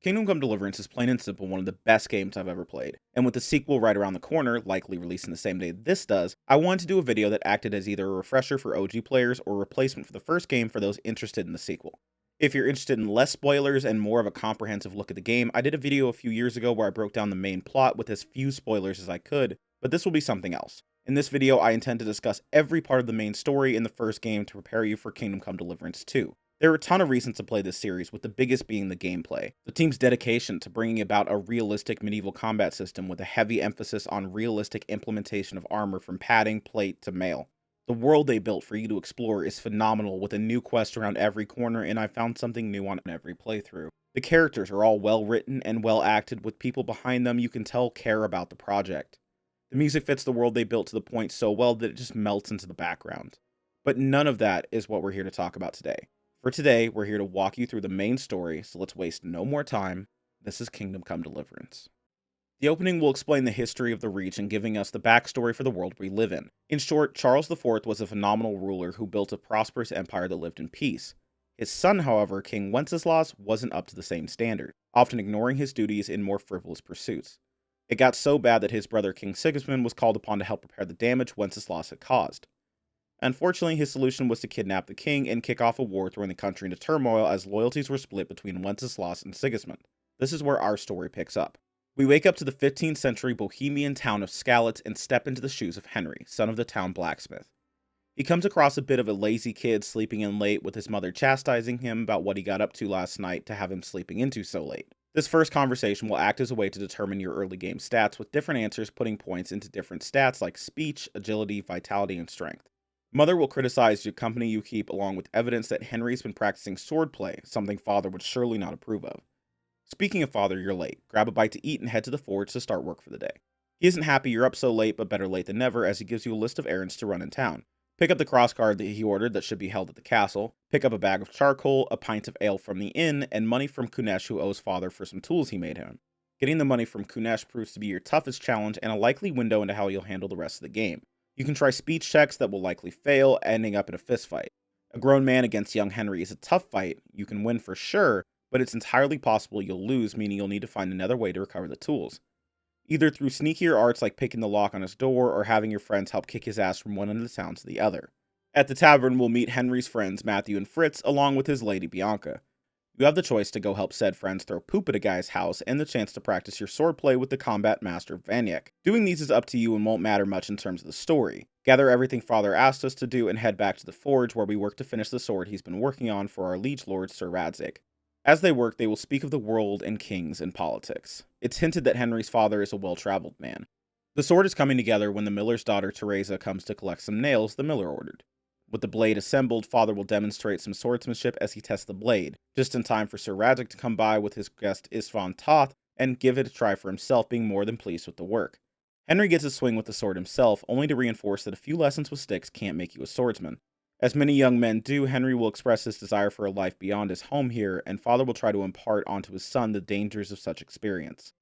Kingdom Come Deliverance is plain and simple one of the best games I've ever played, and with the sequel right around the corner, likely releasing the same day this does, I wanted to do a video that acted as either a refresher for OG players or a replacement for the first game for those interested in the sequel. If you're interested in less spoilers and more of a comprehensive look at the game, I did a video a few years ago where I broke down the main plot with as few spoilers as I could, but this will be something else. In this video, I intend to discuss every part of the main story in the first game to prepare you for Kingdom Come Deliverance 2. There are a ton of reasons to play this series, with the biggest being the gameplay. The team's dedication to bringing about a realistic medieval combat system with a heavy emphasis on realistic implementation of armor from padding, plate, to mail. The world they built for you to explore is phenomenal, with a new quest around every corner, and I found something new on every playthrough. The characters are all well written and well acted, with people behind them you can tell care about the project. The music fits the world they built to the point so well that it just melts into the background. But none of that is what we're here to talk about today. For today, we're here to walk you through the main story, so let's waste no more time. This is Kingdom Come Deliverance. The opening will explain the history of the region, giving us the backstory for the world we live in. In short, Charles IV was a phenomenal ruler who built a prosperous empire that lived in peace. His son, however, King Wenceslas, wasn't up to the same standard, often ignoring his duties in more frivolous pursuits. It got so bad that his brother King Sigismund was called upon to help repair the damage Wenceslas had caused. Unfortunately, his solution was to kidnap the king and kick off a war, throwing the country into turmoil as loyalties were split between Wenceslas and Sigismund. This is where our story picks up. We wake up to the 15th century Bohemian town of Skalitz and step into the shoes of Henry, son of the town blacksmith. He comes across a bit of a lazy kid sleeping in late, with his mother chastising him about what he got up to last night to have him sleeping into so late. This first conversation will act as a way to determine your early game stats, with different answers putting points into different stats like speech, agility, vitality, and strength. Mother will criticize the company you keep, along with evidence that Henry's been practicing swordplay, something Father would surely not approve of. Speaking of Father, you're late. Grab a bite to eat and head to the forge to start work for the day. He isn't happy you're up so late, but better late than never, as he gives you a list of errands to run in town. Pick up the crossguard that he ordered that should be held at the castle, pick up a bag of charcoal, a pint of ale from the inn, and money from Kunesh, who owes Father for some tools he made him. Getting the money from Kunesh proves to be your toughest challenge and a likely window into how you'll handle the rest of the game. You can try speech checks that will likely fail, ending up in a fistfight. A grown man against young Henry is a tough fight. You can win for sure, but it's entirely possible you'll lose, meaning you'll need to find another way to recover the tools. Either through sneakier arts like picking the lock on his door or having your friends help kick his ass from one end of the town to the other. At the tavern, we'll meet Henry's friends Matthew and Fritz, along with his lady Bianca. You have the choice to go help said friends throw poop at a guy's house and the chance to practice your swordplay with the combat master Vranik. Doing these is up to you and won't matter much in terms of the story. Gather everything Father asked us to do and head back to the forge, where we work to finish the sword he's been working on for our liege lord Sir Radzig. As they work, they will speak of the world and kings and politics. It's hinted that Henry's father is a well-traveled man. The sword is coming together when the miller's daughter Teresa comes to collect some nails the miller ordered. With the blade assembled, Father will demonstrate some swordsmanship as he tests the blade, just in time for Sir Radzig to come by with his guest Isvan Toth and give it a try for himself, being more than pleased with the work. Henry gets a swing with the sword himself, only to reinforce that a few lessons with sticks can't make you a swordsman. As many young men do, Henry will express his desire for a life beyond his home here, and Father will try to impart onto his son the dangers of such experience.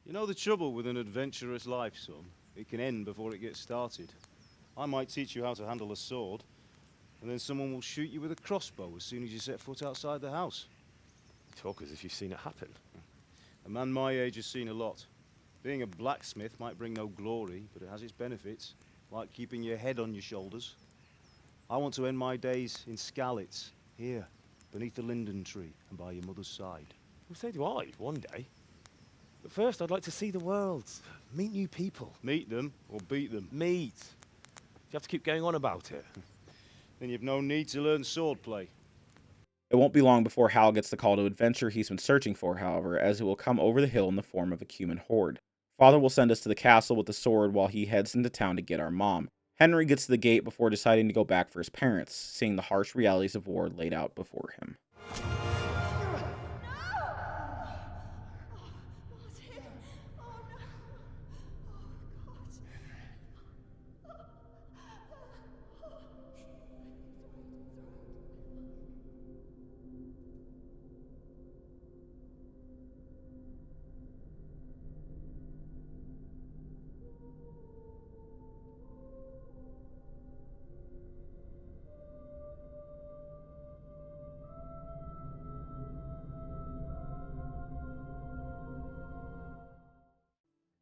You know the trouble with an adventurous life, son? It can end before it gets started. I might teach you how to handle a sword, and then someone will shoot you with a crossbow as soon as you set foot outside the house. You talk as if you've seen it happen. A man my age has seen a lot. Being a blacksmith might bring no glory, but it has its benefits, like keeping your head on your shoulders. I want to end my days in Skalitz, here, beneath the linden tree and by your mother's side. Well, so do I, one day. But first, I'd like to see the world, meet new people. Meet them or beat them. Meet. You have to keep going on about it. Then you've no need to learn swordplay. It won't be long before Hal gets the call to adventure he's been searching for, however, as it will come over the hill in the form of a human horde. Father will send us to the castle with the sword while he heads into town to get our mom. Henry gets to the gate before deciding to go back for his parents, seeing the harsh realities of war laid out before him.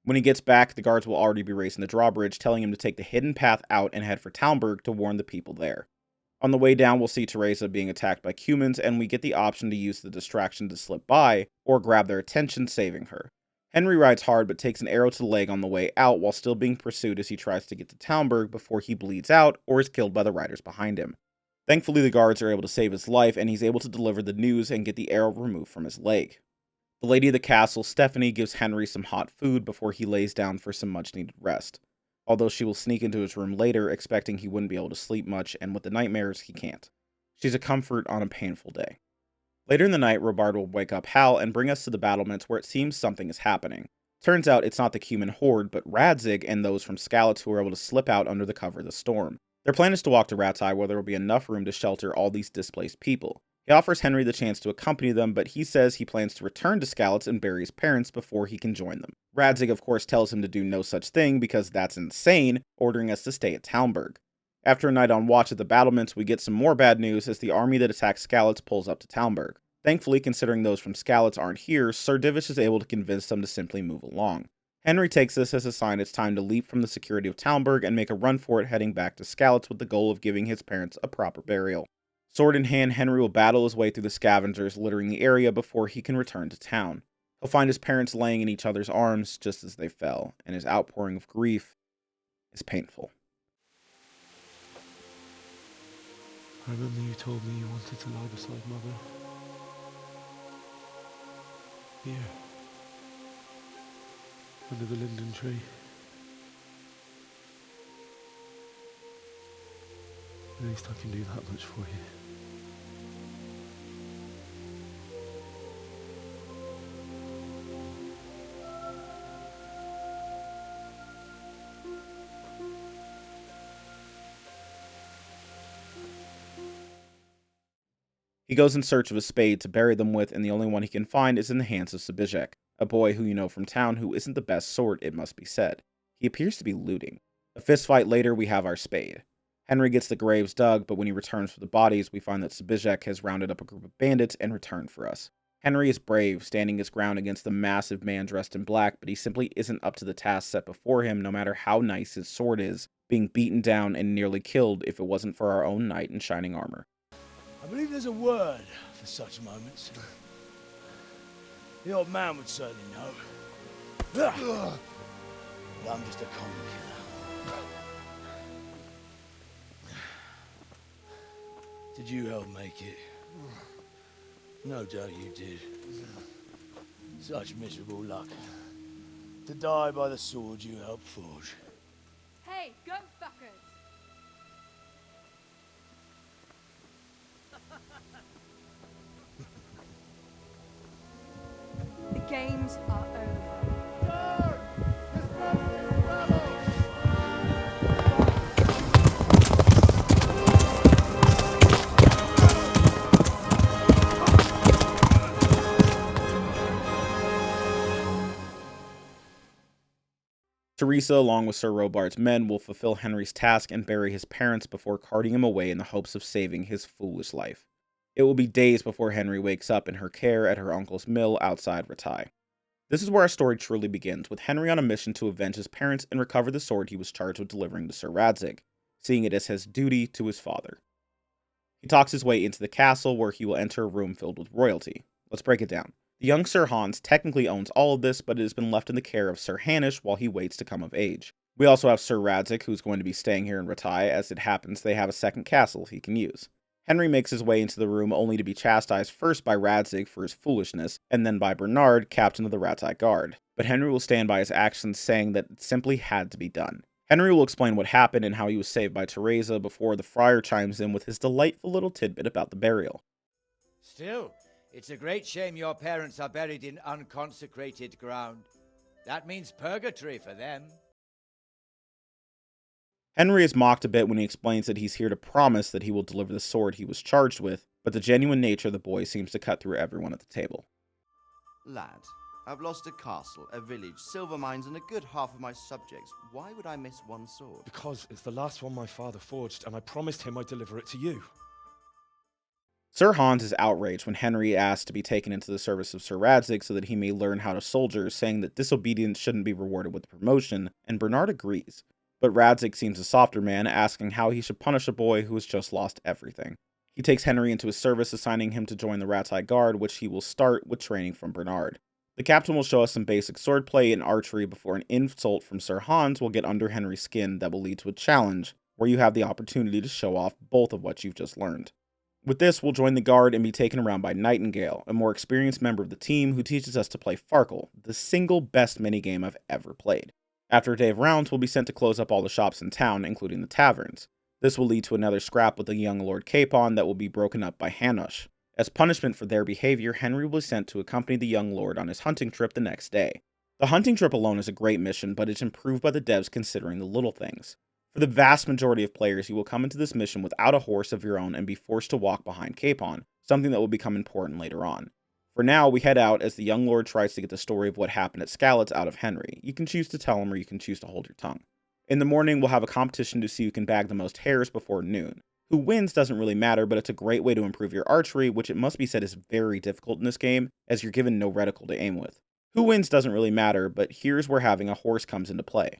When he gets back, the guards will already be racing the drawbridge, telling him to take the hidden path out and head for Talmberg to warn the people there. On the way down, we'll see Teresa being attacked by humans, and we get the option to use the distraction to slip by, or grab their attention, saving her. Henry rides hard, but takes an arrow to the leg on the way out while still being pursued as he tries to get to Talmberg before he bleeds out or is killed by the riders behind him. Thankfully, the guards are able to save his life, and he's able to deliver the news and get the arrow removed from his leg. The lady of the castle, Stephanie, gives Henry some hot food before he lays down for some much-needed rest, although she will sneak into his room later, expecting he wouldn't be able to sleep much, and with the nightmares, he can't. She's a comfort on a painful day. Later in the night, Robard will wake up Hal and bring us to the battlements where it seems something is happening. Turns out it's not the human horde, but Radzig and those from Skalitz who are able to slip out under the cover of the storm. Their plan is to walk to Rattay, where there will be enough room to shelter all these displaced people. He offers Henry the chance to accompany them, but he says he plans to return to Skalitz and bury his parents before he can join them. Radzig, of course, tells him to do no such thing because that's insane, ordering us to stay at Talmberg. After a night on watch at the battlements, we get some more bad news as the army that attacks Skalitz pulls up to Talmberg. Thankfully, considering those from Skalitz aren't here, Sir Divish is able to convince them to simply move along. Henry takes this as a sign it's time to leap from the security of Talmberg and make a run for it, heading back to Skalitz with the goal of giving his parents a proper burial. Sword in hand, Henry will battle his way through the scavengers littering the area before he can return to town. He'll find his parents laying in each other's arms just as they fell, and his outpouring of grief is painful. I remember you told me you wanted to lie beside Mother. Here. Under the linden tree. At least I can do that much for you. He goes in search of a spade to bury them with, and the only one he can find is in the hands of Sabizek, a boy who you know from town who isn't the best sort, it must be said. He appears to be looting. A fistfight later, we have our spade. Henry gets the graves dug, but when he returns for the bodies, we find that Sabizek has rounded up a group of bandits and returned for us. Henry is brave, standing his ground against the massive man dressed in black, but he simply isn't up to the task set before him, no matter how nice his sword is, being beaten down and nearly killed if it wasn't for our own knight in shining armor. I believe there's a word for such moments. The old man would certainly know. But I'm just a common killer. Did you help make it? No doubt you did. Such miserable luck. To die by the sword you helped forge. Hey, go fuckers! The games are over. Teresa, along with Sir Robard's men, will fulfill Henry's task and bury his parents before carting him away in the hopes of saving his foolish life. It will be days before Henry wakes up in her care at her uncle's mill outside Rattay. This is where our story truly begins, with Henry on a mission to avenge his parents and recover the sword he was charged with delivering to Sir Radzig, seeing it as his duty to his father. He talks his way into the castle, where he will enter a room filled with royalty. Let's break it down. The young Sir Hans technically owns all of this, but it has been left in the care of Sir Hanish while he waits to come of age. We also have Sir Radzig, who's going to be staying here in Rattay. As it happens, they have a second castle he can use. Henry makes his way into the room only to be chastised first by Radzig for his foolishness, and then by Bernard, captain of the Rattay Guard. But Henry will stand by his actions, saying that it simply had to be done. Henry will explain what happened and how he was saved by Teresa before the friar chimes in with his delightful little tidbit about the burial. Still, it's a great shame your parents are buried in unconsecrated ground. That means purgatory for them. Henry is mocked a bit when he explains that he's here to promise that he will deliver the sword he was charged with, but the genuine nature of the boy seems to cut through everyone at the table. Lad, I've lost a castle, a village, silver mines, and a good half of my subjects. Why would I miss one sword? Because it's the last one my father forged, and I promised him I'd deliver it to you. Sir Hans is outraged when Henry asks to be taken into the service of Sir Radzig so that he may learn how to soldier, saying that disobedience shouldn't be rewarded with promotion, and Bernard agrees. But Radzig seems a softer man, asking how he should punish a boy who has just lost everything. He takes Henry into his service, assigning him to join the Rattay Guard, which he will start with training from Bernard. The captain will show us some basic swordplay and archery before an insult from Sir Hans will get under Henry's skin that will lead to a challenge, where you have the opportunity to show off both of what you've just learned. With this, we'll join the guard and be taken around by Nightingale, a more experienced member of the team who teaches us to play Farkle, the single best minigame I've ever played. After a day of rounds, we'll be sent to close up all the shops in town, including the taverns. This will lead to another scrap with the young Lord Capon that will be broken up by Hanush. As punishment for their behavior, Henry will be sent to accompany the young lord on his hunting trip the next day. The hunting trip alone is a great mission, but it's improved by the devs considering the little things. For the vast majority of players, you will come into this mission without a horse of your own and be forced to walk behind Capon, something that will become important later on. For now, we head out as the young lord tries to get the story of what happened at Skalitz out of Henry. You can choose to tell him or you can choose to hold your tongue. In the morning, we'll have a competition to see who can bag the most hares before noon. Who wins doesn't really matter, but it's a great way to improve your archery, which it must be said is very difficult in this game, as you're given no reticle to aim with. Who wins doesn't really matter, but here's where having a horse comes into play.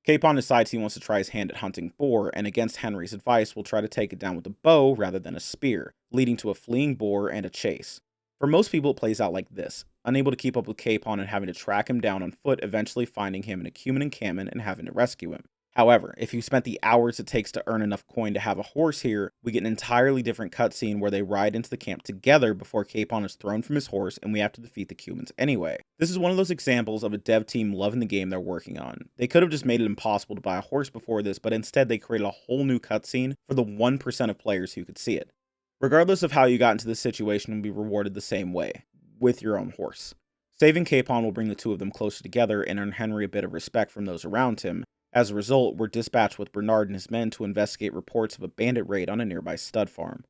Capon decides he wants to try his hand at hunting boar, and against Henry's advice will try to take it down with a bow rather than a spear, leading to a fleeing boar and a chase. For most people it plays out like this, unable to keep up with Capon and having to track him down on foot, eventually finding him in a cumin encampment and having to rescue him. However, if you spent the hours it takes to earn enough coin to have a horse here, we get an entirely different cutscene where they ride into the camp together before Capon is thrown from his horse and we have to defeat the Cumans anyway. This is one of those examples of a dev team loving the game they're working on. They could have just made it impossible to buy a horse before this, but instead they created a whole new cutscene for the 1% of players who could see it. Regardless of how you got into this situation, you'll be rewarded the same way, with your own horse. Saving Capon will bring the two of them closer together and earn Henry a bit of respect from those around him. As a result, we're dispatched with Bernard and his men to investigate reports of a bandit raid on a nearby stud farm.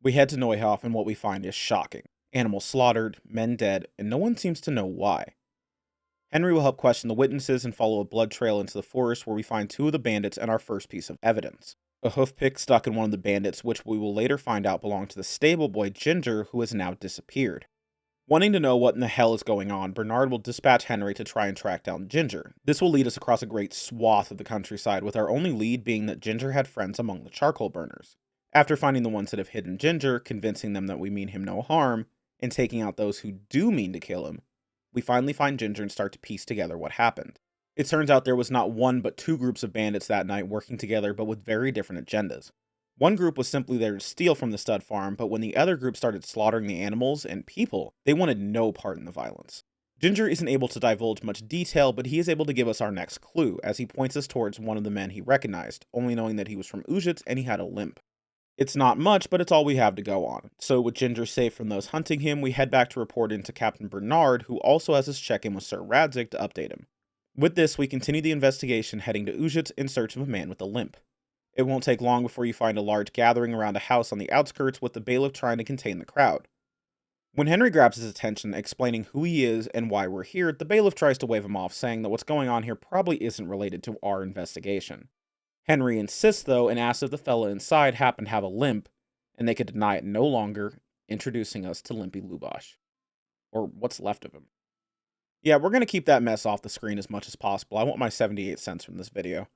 We head to Neuhof and what we find is shocking. Animals slaughtered, men dead, and no one seems to know why. Henry will help question the witnesses and follow a blood trail into the forest where we find two of the bandits and our first piece of evidence. A hoof pick stuck in one of the bandits, which we will later find out belonged to the stable boy Ginger, who has now disappeared. Wanting to know what in the hell is going on, Bernard will dispatch Henry to try and track down Ginger. This will lead us across a great swath of the countryside, with our only lead being that Ginger had friends among the charcoal burners. After finding the ones that have hidden Ginger, convincing them that we mean him no harm, and taking out those who do mean to kill him, we finally find Ginger and start to piece together what happened. It turns out there was not one but two groups of bandits that night working together, but with very different agendas. One group was simply there to steal from the stud farm, but when the other group started slaughtering the animals and people, they wanted no part in the violence. Ginger isn't able to divulge much detail, but he is able to give us our next clue, as he points us towards one of the men he recognized, only knowing that he was from Ujits and he had a limp. It's not much, but it's all we have to go on. So with Ginger safe from those hunting him, we head back to report into Captain Bernard, who also has his check-in with Sir Radzig to update him. With this, we continue the investigation, heading to Ujits in search of a man with a limp. It won't take long before you find a large gathering around a house on the outskirts with the bailiff trying to contain the crowd. When Henry grabs his attention, explaining who he is and why we're here, the bailiff tries to wave him off, saying that what's going on here probably isn't related to our investigation. Henry insists, though, and asks if the fella inside happened to have a limp, and they could deny it no longer, introducing us to Limpy Lubosh. Or what's left of him. Yeah, we're going to keep that mess off the screen as much as possible. I want my 78 cents from this video.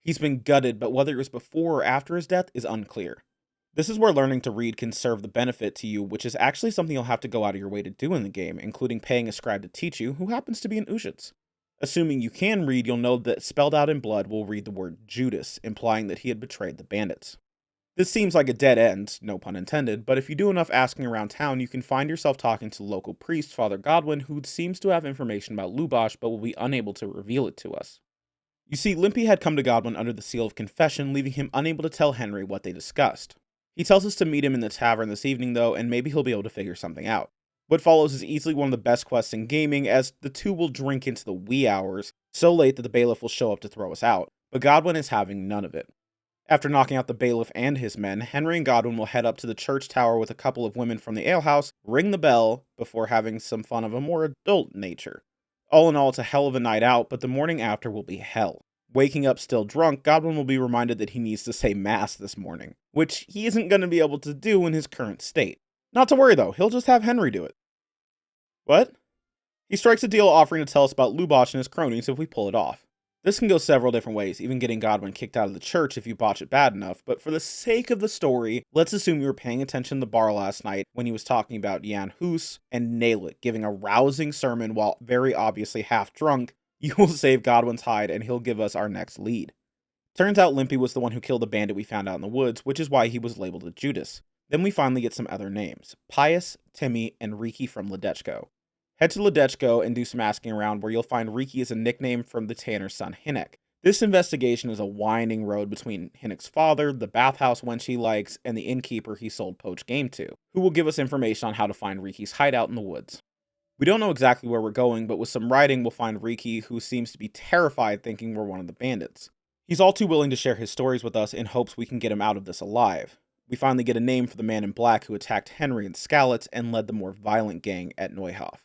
He's been gutted, but whether it was before or after his death is unclear. This is where learning to read can serve the benefit to you, which is actually something you'll have to go out of your way to do in the game, including paying a scribe to teach you, who happens to be an Ujits. Assuming you can read, you'll know that spelled out in blood will read the word Judas, implying that he had betrayed the bandits. This seems like a dead end, no pun intended, but if you do enough asking around town, you can find yourself talking to local priest Father Godwin, who seems to have information about Lubosh, but will be unable to reveal it to us. You see, Limpy had come to Godwin under the seal of confession, leaving him unable to tell Henry what they discussed. He tells us to meet him in the tavern this evening, though, and maybe he'll be able to figure something out. What follows is easily one of the best quests in gaming, as the two will drink into the wee hours, so late that the bailiff will show up to throw us out, but Godwin is having none of it. After knocking out the bailiff and his men, Henry and Godwin will head up to the church tower with a couple of women from the alehouse, ring the bell, before having some fun of a more adult nature. All in all, it's a hell of a night out, but the morning after will be hell. Waking up still drunk, Godwin will be reminded that he needs to say mass this morning, which he isn't going to be able to do in his current state. Not to worry though, he'll just have Henry do it. What? He strikes a deal offering to tell us about Luboch and his cronies if we pull it off. This can go several different ways, even getting Godwin kicked out of the church if you botch it bad enough, but for the sake of the story, let's assume you were paying attention to the bar last night when he was talking about Jan Hus and nail it, giving a rousing sermon while very obviously half drunk. You will save Godwin's hide and he'll give us our next lead. Turns out Limpy was the one who killed the bandit we found out in the woods, which is why he was labeled a Judas. Then we finally get some other names, Pius, Timmy, and Riki from Ledechko. Head to Ledechko and do some asking around where you'll find Riki is a nickname from the tanner's son Hinnik. This investigation is a winding road between Hinnik's father, the bathhouse wench he likes, and the innkeeper he sold poached game to, who will give us information on how to find Riki's hideout in the woods. We don't know exactly where we're going, but with some writing we'll find Riki, who seems to be terrified thinking we're one of the bandits. He's all too willing to share his stories with us in hopes we can get him out of this alive. We finally get a name for the man in black who attacked Henry and Skalitz and led the more violent gang at Neuhof.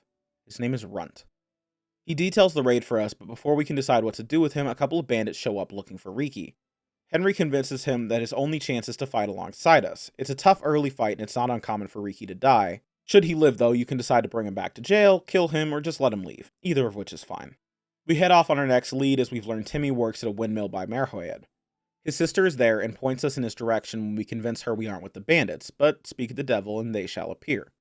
His name is Runt. He details the raid for us, but before we can decide what to do with him, a couple of bandits show up looking for Riki. Henry convinces him that his only chance is to fight alongside us. It's a tough early fight and it's not uncommon for Riki to die. Should he live though, you can decide to bring him back to jail, kill him, or just let him leave, either of which is fine. We head off on our next lead as we've learned Timmy works at a windmill by Merhoed. His sister is there and points us in his direction when we convince her we aren't with the bandits, but speak of the devil and they shall appear.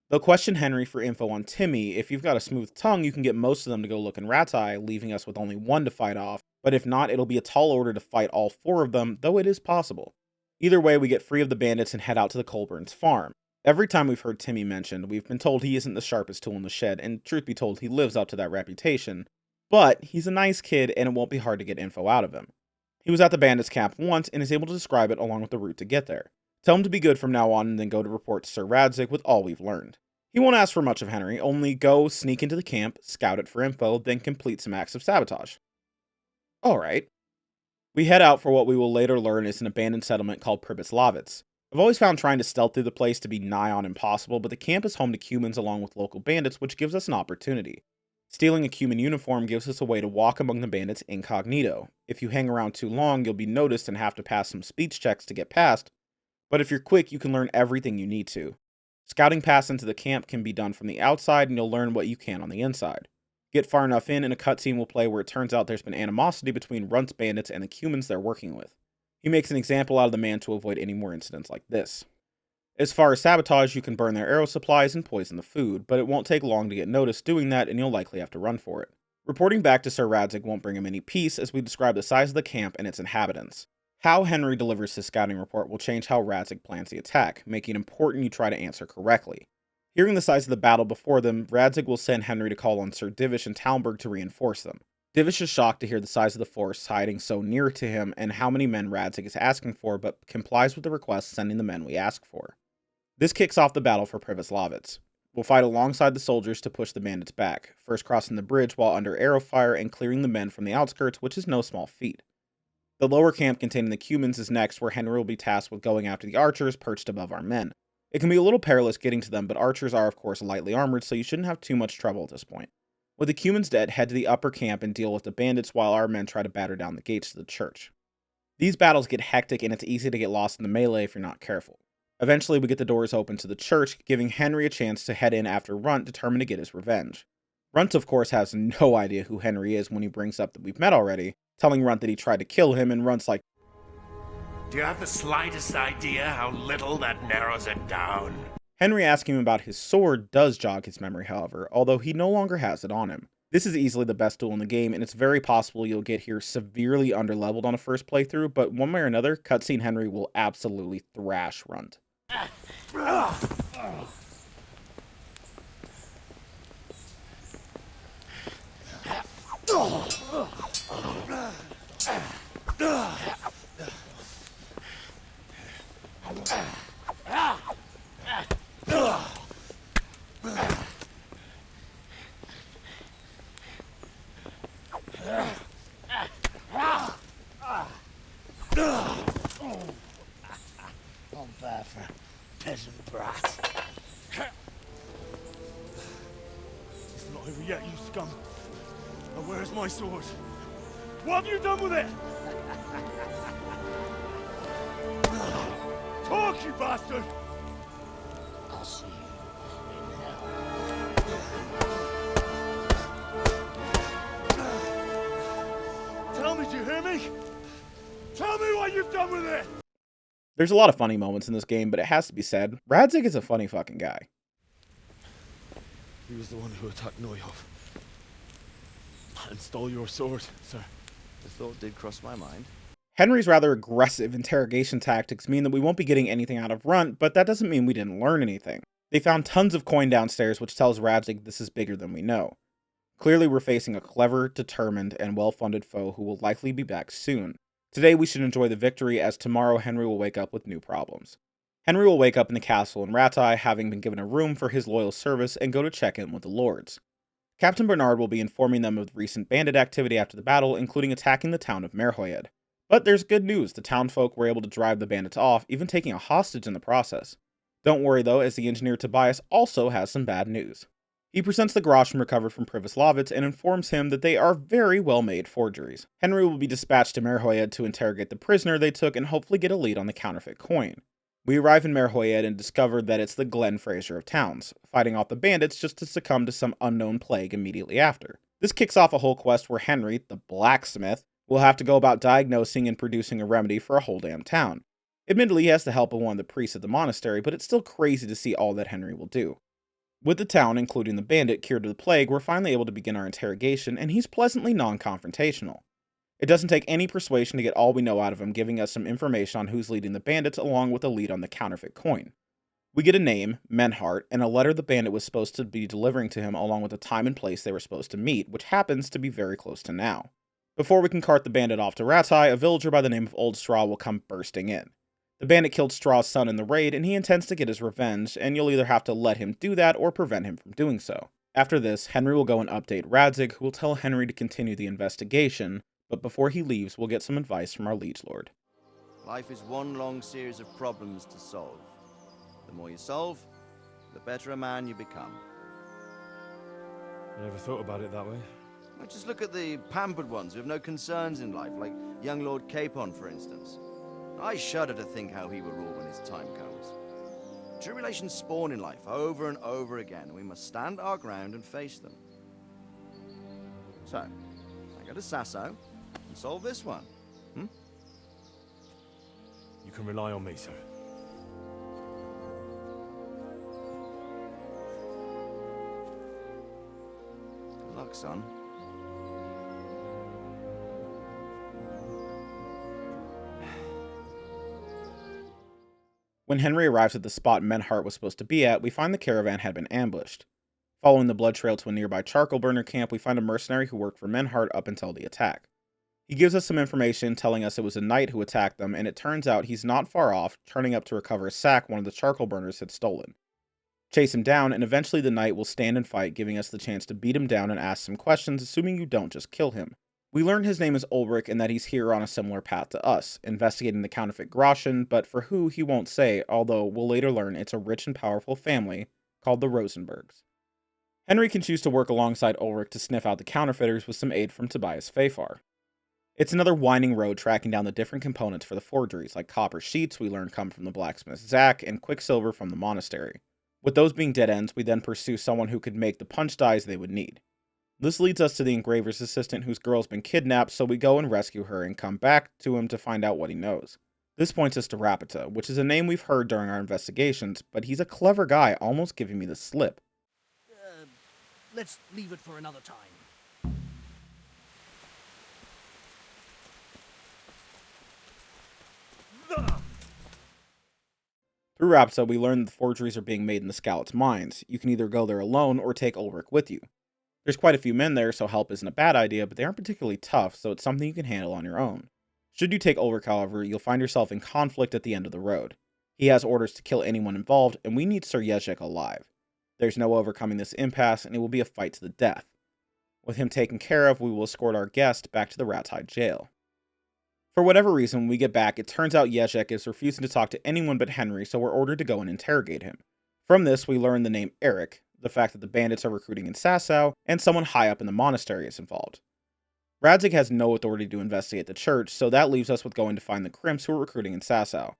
They'll question Henry for info on Timmy. If you've got a smooth tongue, you can get most of them to go look in Rattay, leaving us with only one to fight off, but if not, it'll be a tall order to fight all four of them, though it is possible. Either way, we get free of the bandits and head out to the Colburns farm. Every time we've heard Timmy mentioned, we've been told he isn't the sharpest tool in the shed, and truth be told, he lives up to that reputation. But he's a nice kid, and it won't be hard to get info out of him. He was at the bandits' camp once, and is able to describe it along with the route to get there. Tell him to be good from now on, and then go to report to Sir Radzig with all we've learned. He won't ask for much of Henry, only go sneak into the camp, scout it for info, then complete some acts of sabotage. Alright. We head out for what we will later learn is an abandoned settlement called Pribyslavitz. I've always found trying to stealth through the place to be nigh on impossible, but the camp is home to Cumans along with local bandits, which gives us an opportunity. Stealing a Cuman uniform gives us a way to walk among the bandits incognito. If you hang around too long, you'll be noticed and have to pass some speech checks to get past, but if you're quick, you can learn everything you need to. Scouting pass into the camp can be done from the outside, and you'll learn what you can on the inside. Get far enough in, and a cutscene will play where it turns out there's been animosity between Runt's bandits and the Cumans they're working with. He makes an example out of the man to avoid any more incidents like this. As far as sabotage, you can burn their arrow supplies and poison the food, but it won't take long to get noticed doing that and you'll likely have to run for it. Reporting back to Sir Radzig won't bring him any peace as we describe the size of the camp and its inhabitants. How Henry delivers his scouting report will change how Radzig plans the attack, making it important you try to answer correctly. Hearing the size of the battle before them, Radzig will send Henry to call on Sir Divish and Talmberg to reinforce them. Divish is shocked to hear the size of the force hiding so near to him and how many men Radzig is asking for, but complies with the request, sending the men we ask for. This kicks off the battle for Pribyslavitz. We'll fight alongside the soldiers to push the bandits back, first crossing the bridge while under arrow fire and clearing the men from the outskirts, which is no small feat. The lower camp containing the Cumans is next, where Henry will be tasked with going after the archers perched above our men. It can be a little perilous getting to them, but archers are of course lightly armored, so you shouldn't have too much trouble at this point. With the Cumans dead, head to the upper camp and deal with the bandits while our men try to batter down the gates to the church. These battles get hectic and it's easy to get lost in the melee if you're not careful. Eventually we get the doors open to the church, giving Henry a chance to head in after Runt, determined to get his revenge. Runt of course has no idea who Henry is when he brings up that we've met already, telling Runt that he tried to kill him, and Runt's like, "Do you have the slightest idea how little that narrows it down?" Henry asking him about his sword does jog his memory, however, although he no longer has it on him. This is easily the best duel in the game, and it's very possible you'll get here severely underleveled on a first playthrough, but one way or another, cutscene Henry will absolutely thrash Runt. On fire for a peasant brat. It's not over yet, you scum. Now where's my sword? What have you done with it? Talk, you bastard! I'll see you in hell. Tell me, do you hear me? Tell me what you've done with it! There's a lot of funny moments in this game, but it has to be said, Radzig is a funny fucking guy. He was the one who attacked Neuhoff. And stole your sword, sir. The thought did cross my mind. Henry's rather aggressive interrogation tactics mean that we won't be getting anything out of Runt, but that doesn't mean we didn't learn anything. They found tons of coin downstairs, which tells Radzig this is bigger than we know. Clearly we're facing a clever, determined, and well-funded foe who will likely be back soon. Today we should enjoy the victory, as tomorrow Henry will wake up with new problems. Henry will wake up in the castle in Rattay, having been given a room for his loyal service, and go to check in with the lords. Captain Bernard will be informing them of the recent bandit activity after the battle, including attacking the town of Merhoyed. But there's good news, the townfolk were able to drive the bandits off, even taking a hostage in the process. Don't worry though, as the engineer Tobias also has some bad news. He presents the groschen recovered from Pribyslavitz and informs him that they are very well-made forgeries. Henry will be dispatched to Merhoyed to interrogate the prisoner they took and hopefully get a lead on the counterfeit coin. We arrive in Merhoyed and discover that it's the Glen Fraser of towns, fighting off the bandits just to succumb to some unknown plague immediately after. This kicks off a whole quest where Henry, the blacksmith, will have to go about diagnosing and producing a remedy for a whole damn town. Admittedly, he has the help of one of the priests at the monastery, but it's still crazy to see all that Henry will do. With the town, including the bandit, cured of the plague, we're finally able to begin our interrogation, and he's pleasantly non-confrontational. It doesn't take any persuasion to get all we know out of him, giving us some information on who's leading the bandits along with a lead on the counterfeit coin. We get a name, Menhart, and a letter the bandit was supposed to be delivering to him along with the time and place they were supposed to meet, which happens to be very close to now. Before we can cart the bandit off to Rattay, a villager by the name of Old Straw will come bursting in. The bandit killed Straw's son in the raid, and he intends to get his revenge, and you'll either have to let him do that or prevent him from doing so. After this, Henry will go and update Radzig, who will tell Henry to continue the investigation, but before he leaves, we'll get some advice from our liege lord. Life is one long series of problems to solve. The more you solve, the better a man you become. I never thought about it that way. Well, just look at the pampered ones who have no concerns in life, like young Lord Capon, for instance. I shudder to think how he will rule when his time comes. Tribulations spawn in life over and over again, and we must stand our ground and face them. So, I go to Sasso and solve this one. You can rely on me, sir. Good luck, son. When Henry arrives at the spot Menhart was supposed to be at, we find the caravan had been ambushed. Following the blood trail to a nearby charcoal burner camp, we find a mercenary who worked for Menhart up until the attack. He gives us some information telling us it was a knight who attacked them, and it turns out he's not far off, turning up to recover a sack one of the charcoal burners had stolen. Chase him down, and eventually the knight will stand and fight, giving us the chance to beat him down and ask some questions, assuming you don't just kill him. We learn his name is Ulrich and that he's here on a similar path to us, investigating the counterfeit groschen, but for who he won't say, although we'll later learn it's a rich and powerful family called the Rosenbergs. Henry can choose to work alongside Ulrich to sniff out the counterfeiters with some aid from Tobias Fafar. It's another winding road tracking down the different components for the forgeries, like copper sheets we learn come from the blacksmith Zach, and quicksilver from the monastery. With those being dead ends, we then pursue someone who could make the punch dies they would need. This leads us to the engraver's assistant whose girl's been kidnapped, so we go and rescue her and come back to him to find out what he knows. This points us to Rattay, which is a name we've heard during our investigations, but he's a clever guy, almost giving me the slip. Let's leave it for another time. Through Rattay, we learn that the forgeries are being made in the Skalitz mines. You can either go there alone or take Ulrich with you. There's quite a few men there, so help isn't a bad idea, but they aren't particularly tough, so it's something you can handle on your own. Should you take Ulrich, however, you'll find yourself in conflict at the end of the road. He has orders to kill anyone involved, and we need Sir Jezek alive. There's no overcoming this impasse, and it will be a fight to the death. With him taken care of, we will escort our guest back to the Rattay jail. For whatever reason, when we get back, it turns out Jezek is refusing to talk to anyone but Henry, so we're ordered to go and interrogate him. From this, we learn the name Eric, the fact that the bandits are recruiting in Sasau, and someone high up in the monastery is involved. Radzig has no authority to investigate the church, so that leaves us with going to find the crimps who are recruiting in Sasau.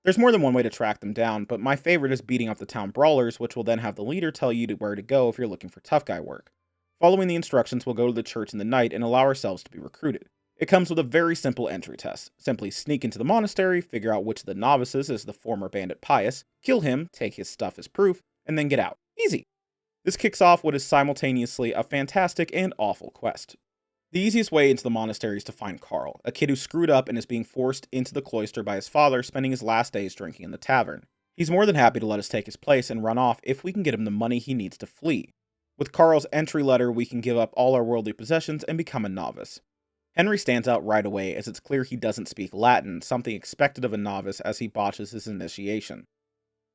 There's more than one way to track them down, but my favorite is beating up the town brawlers, which will then have the leader tell you where to go if you're looking for tough guy work. Following the instructions, we'll go to the church in the night and allow ourselves to be recruited. It comes with a very simple entry test. Simply sneak into the monastery, figure out which of the novices is the former bandit Pius, kill him, take his stuff as proof, and then get out. Easy! This kicks off what is simultaneously a fantastic and awful quest. The easiest way into the monastery is to find Carl, a kid who screwed up and is being forced into the cloister by his father, spending his last days drinking in the tavern. He's more than happy to let us take his place and run off if we can get him the money he needs to flee. With Carl's entry letter, we can give up all our worldly possessions and become a novice. Henry stands out right away as it's clear he doesn't speak Latin, something expected of a novice as he botches his initiation.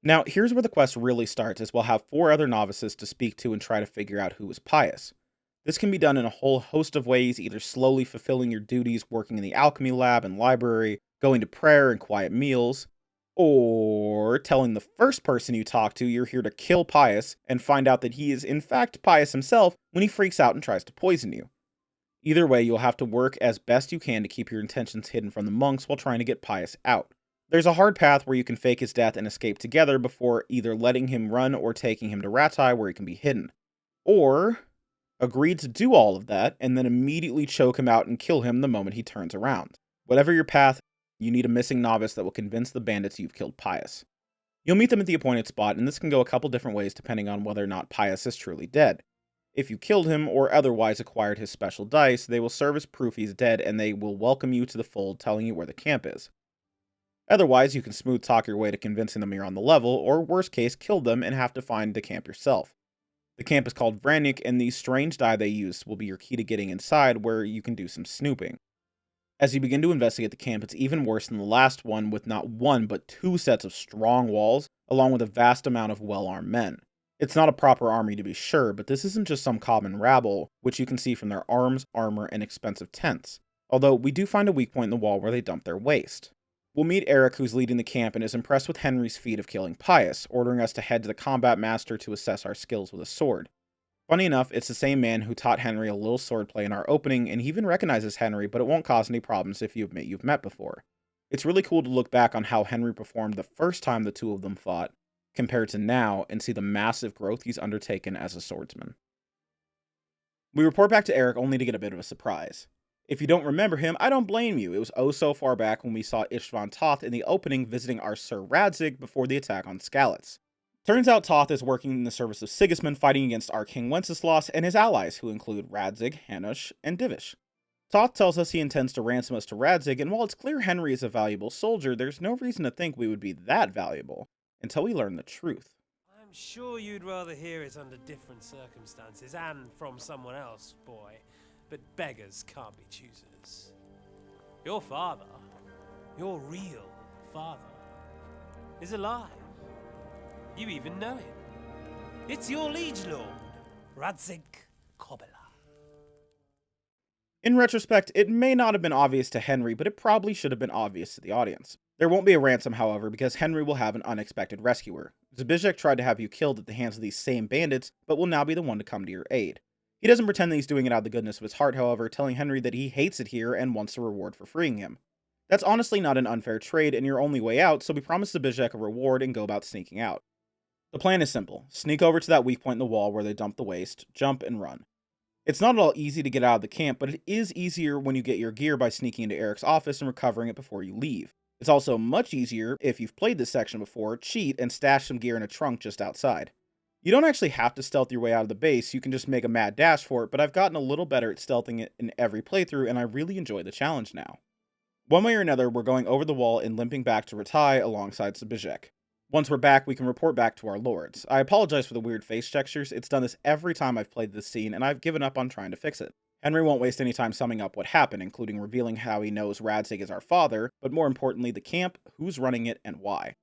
Now, here's where the quest really starts, as we'll have 4 other novices to speak to and try to figure out who is Pius. This can be done in a whole host of ways, either slowly fulfilling your duties working in the alchemy lab and library, going to prayer and quiet meals, or telling the first person you talk to you're here to kill Pius and find out that he is in fact Pius himself when he freaks out and tries to poison you. Either way, you'll have to work as best you can to keep your intentions hidden from the monks while trying to get Pius out. There's a hard path where you can fake his death and escape together before either letting him run or taking him to Rattay where he can be hidden. Or agree to do all of that and then immediately choke him out and kill him the moment he turns around. Whatever your path, you need a missing novice that will convince the bandits you've killed Pius. You'll meet them at the appointed spot, and this can go a couple different ways depending on whether or not Pius is truly dead. If you killed him or otherwise acquired his special dice, they will serve as proof he's dead and they will welcome you to the fold, telling you where the camp is. Otherwise, you can smooth talk your way to convincing them you're on the level, or worst case, kill them and have to find the camp yourself. The camp is called Vranik, and the strange die they use will be your key to getting inside, where you can do some snooping. As you begin to investigate the camp, it's even worse than the last one, with not 1 but 2 sets of strong walls, along with a vast amount of well-armed men. It's not a proper army to be sure, but this isn't just some common rabble, which you can see from their arms, armor, and expensive tents. Although, we do find a weak point in the wall where they dump their waste. We'll meet Eric, who's leading the camp and is impressed with Henry's feat of killing Pius, ordering us to head to the combat master to assess our skills with a sword. Funny enough, it's the same man who taught Henry a little swordplay in our opening, and he even recognizes Henry, but it won't cause any problems if you admit you've met before. It's really cool to look back on how Henry performed the first time the two of them fought, compared to now, and see the massive growth he's undertaken as a swordsman. We report back to Eric only to get a bit of a surprise. If you don't remember him, I don't blame you. It was oh so far back when we saw Istvan Toth in the opening visiting our Sir Radzig before the attack on Skalitz. Turns out Toth is working in the service of Sigismund, fighting against our King Wenceslas and his allies, who include Radzig, Hanush, and Divish. Toth tells us he intends to ransom us to Radzig, and while it's clear Henry is a valuable soldier, there's no reason to think we would be that valuable, until we learn the truth. I'm sure you'd rather hear it under different circumstances, and from someone else, boy. But beggars can't be choosers. Your father, your real father, is alive. You even know him. It's your liege lord, Radzig Kobyla. In retrospect, it may not have been obvious to Henry, but it probably should have been obvious to the audience. There won't be a ransom, however, because Henry will have an unexpected rescuer. Zbyszek tried to have you killed at the hands of these same bandits, but will now be the one to come to your aid. He doesn't pretend that he's doing it out of the goodness of his heart, however, telling Henry that he hates it here and wants a reward for freeing him. That's honestly not an unfair trade and your only way out, so we promise Zbyszek a reward and go about sneaking out. The plan is simple. Sneak over to that weak point in the wall where they dump the waste, jump, and run. It's not at all easy to get out of the camp, but it is easier when you get your gear by sneaking into Eric's office and recovering it before you leave. It's also much easier, if you've played this section before, cheat and stash some gear in a trunk just outside. You don't actually have to stealth your way out of the base, you can just make a mad dash for it, but I've gotten a little better at stealthing it in every playthrough, and I really enjoy the challenge now. One way or another, we're going over the wall and limping back to Rattay alongside Zbyszek. Once we're back, we can report back to our lords. I apologize for the weird face textures, it's done this every time I've played this scene, and I've given up on trying to fix it. Henry won't waste any time summing up what happened, including revealing how he knows Radzig is our father, but more importantly the camp, who's running it, and why.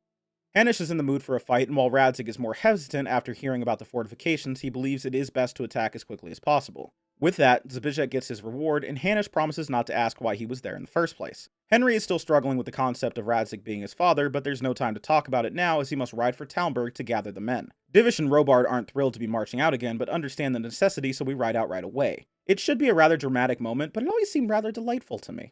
Hanush is in the mood for a fight, and while Radzig is more hesitant after hearing about the fortifications, he believes it is best to attack as quickly as possible. With that, Zbyszek gets his reward, and Hanush promises not to ask why he was there in the first place. Henry is still struggling with the concept of Radzig being his father, but there's no time to talk about it now as he must ride for Talmberg to gather the men. Divish and Robard aren't thrilled to be marching out again, but understand the necessity, so we ride out right away. It should be a rather dramatic moment, but it always seemed rather delightful to me.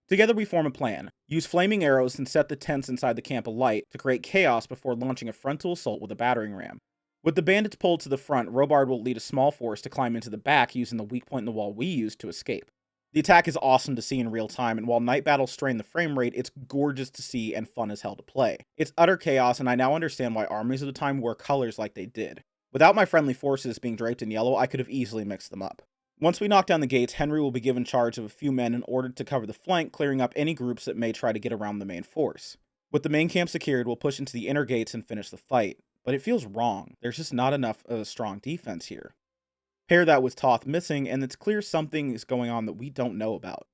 Together we form a plan. Use flaming arrows and set the tents inside the camp alight to create chaos before launching a frontal assault with a battering ram. With the bandits pulled to the front, Robard will lead a small force to climb into the back using the weak point in the wall we used to escape. The attack is awesome to see in real time, and while night battles strain the frame rate, it's gorgeous to see and fun as hell to play. It's utter chaos, and I now understand why armies of the time wore colors like they did. Without my friendly forces being draped in yellow, I could have easily mixed them up. Once we knock down the gates, Henry will be given charge of a few men in order to cover the flank, clearing up any groups that may try to get around the main force. With the main camp secured, we'll push into the inner gates and finish the fight. But it feels wrong. There's just not enough of a strong defense here. Pair that with Toth missing, and it's clear something is going on that we don't know about.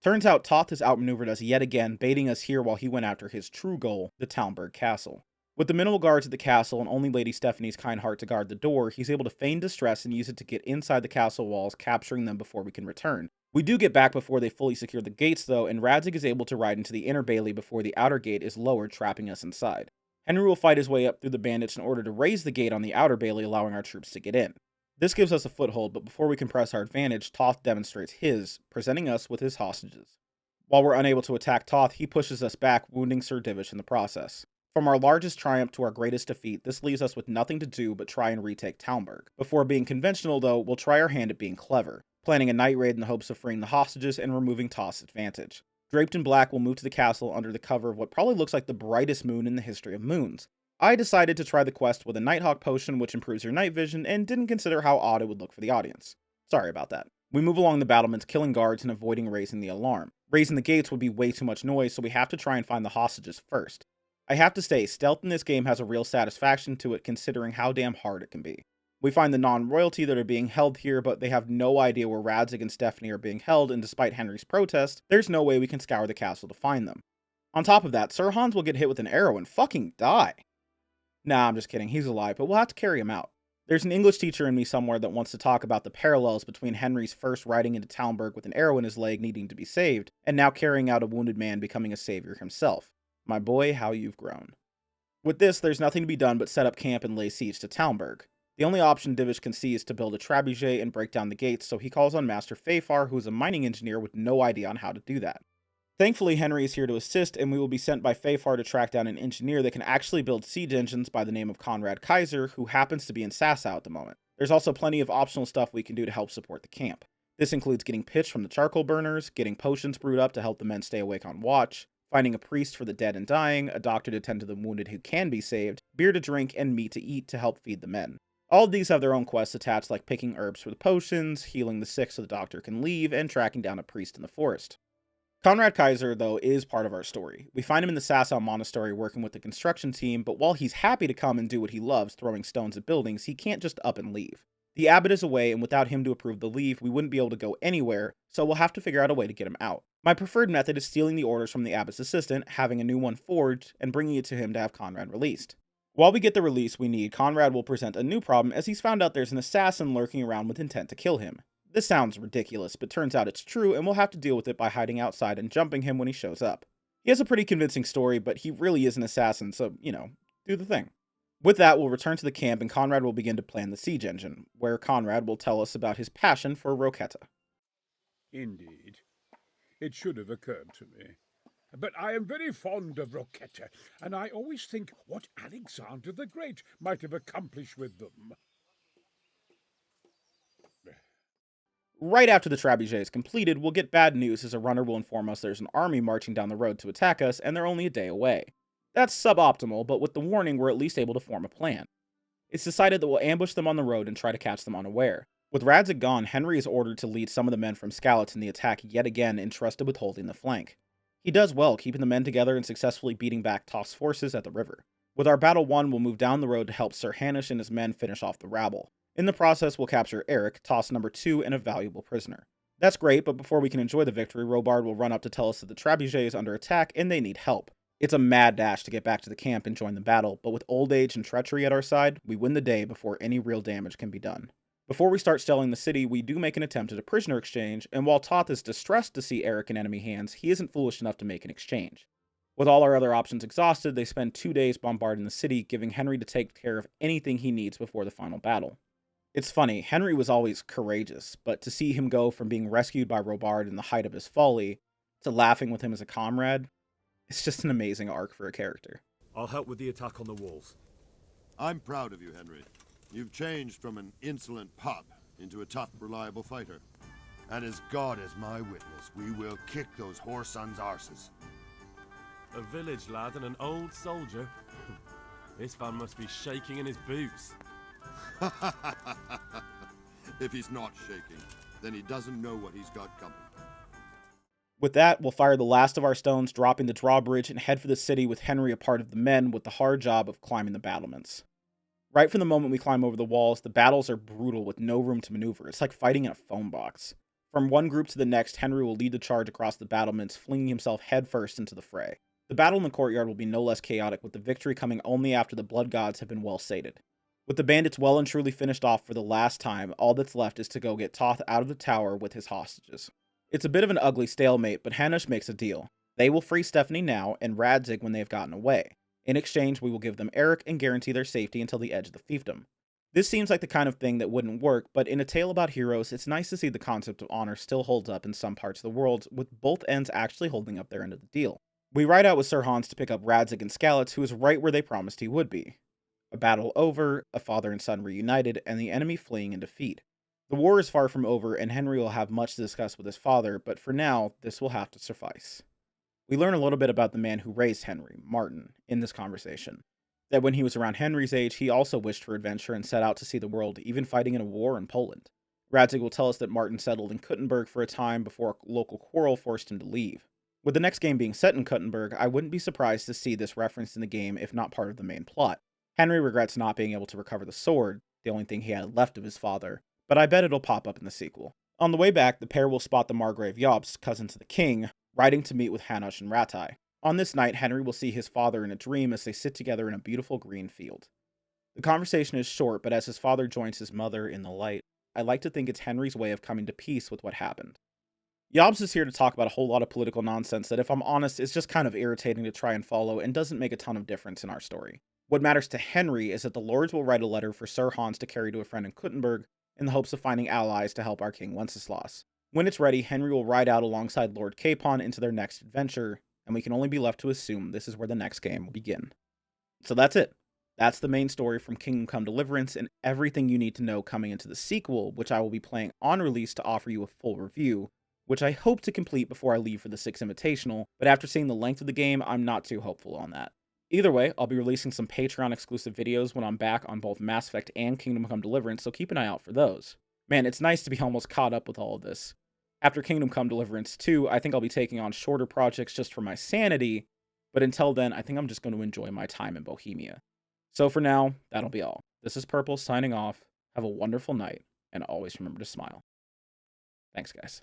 Turns out Toth has outmaneuvered us yet again, baiting us here while he went after his true goal, the Talmberg castle. With the minimal guards at the castle and only Lady Stephanie's kind heart to guard the door, he's able to feign distress and use it to get inside the castle walls, capturing them before we can return. We do get back before they fully secure the gates though, and Radzig is able to ride into the inner bailey before the outer gate is lowered, trapping us inside. Henry will fight his way up through the bandits in order to raise the gate on the outer bailey, allowing our troops to get in. This gives us a foothold, but before we can press our advantage, Toth demonstrates his, presenting us with his hostages. While we're unable to attack Toth, he pushes us back, wounding Sir Divish in the process. From our largest triumph to our greatest defeat, this leaves us with nothing to do but try and retake Talmberg. Before being conventional though, we'll try our hand at being clever, planning a night raid in the hopes of freeing the hostages and removing Toth's advantage. Draped in black, we'll move to the castle under the cover of what probably looks like the brightest moon in the history of moons. I decided to try the quest with a Nighthawk potion which improves your night vision and didn't consider how odd it would look for the audience. Sorry about that. We move along the battlements, killing guards and avoiding raising the alarm. Raising the gates would be way too much noise, so we have to try and find the hostages first. I have to say, stealth in this game has a real satisfaction to it considering how damn hard it can be. We find the non-royalty that are being held here, but they have no idea where Radzig and Stephanie are being held, and despite Henry's protest, there's no way we can scour the castle to find them. On top of that, Sir Hans will get hit with an arrow and fucking die. Nah, I'm just kidding, he's alive, but we'll have to carry him out. There's an English teacher in me somewhere that wants to talk about the parallels between Henry's first riding into Talmberg with an arrow in his leg needing to be saved, and now carrying out a wounded man becoming a savior himself. My boy, how you've grown. With this, there's nothing to be done but set up camp and lay siege to Talmberg. The only option Divish can see is to build a trebuchet and break down the gates, so he calls on Master Fafar, who is a mining engineer with no idea on how to do that. Thankfully, Henry is here to assist, and we will be sent by Fafar to track down an engineer that can actually build siege engines by the name of Conrad Kaiser, who happens to be in Sasau at the moment. There's also plenty of optional stuff we can do to help support the camp. This includes getting pitch from the charcoal burners, getting potions brewed up to help the men stay awake on watch, finding a priest for the dead and dying, a doctor to tend to the wounded who can be saved, beer to drink, and meat to eat to help feed the men. All of these have their own quests attached, like picking herbs for the potions, healing the sick so the doctor can leave, and tracking down a priest in the forest. Conrad Kaiser, though, is part of our story. We find him in the Sasau monastery working with the construction team, but while he's happy to come and do what he loves, throwing stones at buildings, he can't just up and leave. The abbot is away, and without him to approve the leave, we wouldn't be able to go anywhere, so we'll have to figure out a way to get him out. My preferred method is stealing the orders from the abbot's assistant, having a new one forged, and bringing it to him to have Conrad released. While we get the release we need, Conrad will present a new problem as he's found out there's an assassin lurking around with intent to kill him. This sounds ridiculous, but turns out it's true, and we'll have to deal with it by hiding outside and jumping him when he shows up. He has a pretty convincing story, but he really is an assassin, so, do the thing. With that, we'll return to the camp, and Conrad will begin to plan the siege engine, where Conrad will tell us about his passion for Roketa. Indeed. It should have occurred to me. But I am very fond of Roketa, and I always think what Alexander the Great might have accomplished with them. Right after the trebuchet is completed, we'll get bad news as a runner will inform us there's an army marching down the road to attack us, and they're only a day away. That's suboptimal, but with the warning, we're at least able to form a plan. It's decided that we'll ambush them on the road and try to catch them unaware. With Radzig gone, Henry is ordered to lead some of the men from Skalitz in the attack yet again, entrusted with holding the flank. He does well, keeping the men together and successfully beating back Toth's forces at the river. With our battle won, we'll move down the road to help Sir Hanish and his men finish off the rabble. In the process, we'll capture Eric, Toth's number 2, and a valuable prisoner. That's great, but before we can enjoy the victory, Robard will run up to tell us that the trebuchet is under attack and they need help. It's a mad dash to get back to the camp and join the battle, but with old age and treachery at our side, we win the day before any real damage can be done. Before we start shelling the city, we do make an attempt at a prisoner exchange, and while Toth is distressed to see Eric in enemy hands, he isn't foolish enough to make an exchange. With all our other options exhausted, they spend 2 days bombarding the city, giving Henry to take care of anything he needs before the final battle. It's funny, Henry was always courageous, but to see him go from being rescued by Robard in the height of his folly to laughing with him as a comrade, it's just an amazing arc for a character. I'll help with the attack on the walls. I'm proud of you, Henry. You've changed from an insolent pup into a tough, reliable fighter. And as God is my witness, we will kick those whore sons' arses. A village lad and an old soldier? This man must be shaking in his boots. If he's not shaking, then he doesn't know what he's got coming. With that, we'll fire the last of our stones, dropping the drawbridge, and head for the city with Henry a part of the men with the hard job of climbing the battlements. Right from the moment we climb over the walls, the battles are brutal with no room to maneuver. It's like fighting in a phone box. From one group to the next, Henry will lead the charge across the battlements, flinging himself headfirst into the fray. The battle in the courtyard will be no less chaotic, with the victory coming only after the blood gods have been well sated. With the bandits well and truly finished off for the last time, all that's left is to go get Toth out of the tower with his hostages. It's a bit of an ugly stalemate, but Hanush makes a deal. They will free Stephanie now, and Radzig when they've gotten away. In exchange, we will give them Eric and guarantee their safety until the edge of the fiefdom. This seems like the kind of thing that wouldn't work, but in a tale about heroes, it's nice to see the concept of honor still holds up in some parts of the world, with both ends actually holding up their end of the deal. We ride out with Sir Hans to pick up Radzig and Skalitz, who is right where they promised he would be. A battle over, a father and son reunited, and the enemy fleeing in defeat. The war is far from over, and Henry will have much to discuss with his father, but for now, this will have to suffice. We learn a little bit about the man who raised Henry, Martin, in this conversation. That when he was around Henry's age, he also wished for adventure and set out to see the world, even fighting in a war in Poland. Radzig will tell us that Martin settled in Counterfeit for a time before a local quarrel forced him to leave. With the next game being set in Counterfeit, I wouldn't be surprised to see this referenced in the game if not part of the main plot. Henry regrets not being able to recover the sword, the only thing he had left of his father, but I bet it'll pop up in the sequel. On the way back, the pair will spot the Margrave Jobst, cousin to the king, riding to meet with Hanush and Rattay. On this night, Henry will see his father in a dream as they sit together in a beautiful green field. The conversation is short, but as his father joins his mother in the light, I like to think it's Henry's way of coming to peace with what happened. Jobst is here to talk about a whole lot of political nonsense that, if I'm honest, is just kind of irritating to try and follow and doesn't make a ton of difference in our story. What matters to Henry is that the lords will write a letter for Sir Hans to carry to a friend in Counterfeit in the hopes of finding allies to help our King Wenceslas. When it's ready, Henry will ride out alongside Lord Capon into their next adventure, and we can only be left to assume this is where the next game will begin. So that's it. That's the main story from Kingdom Come Deliverance and everything you need to know coming into the sequel, which I will be playing on release to offer you a full review, which I hope to complete before I leave for the 6th Invitational, but after seeing the length of the game, I'm not too hopeful on that. Either way, I'll be releasing some Patreon exclusive videos when I'm back on both Mass Effect and Kingdom Come Deliverance, so keep an eye out for those. Man, it's nice to be almost caught up with all of this. After Kingdom Come Deliverance 2, I think I'll be taking on shorter projects just for my sanity, but until then, I think I'm just going to enjoy my time in Bohemia. So for now, that'll be all. This is Purple signing off. Have a wonderful night, and always remember to smile. Thanks, guys.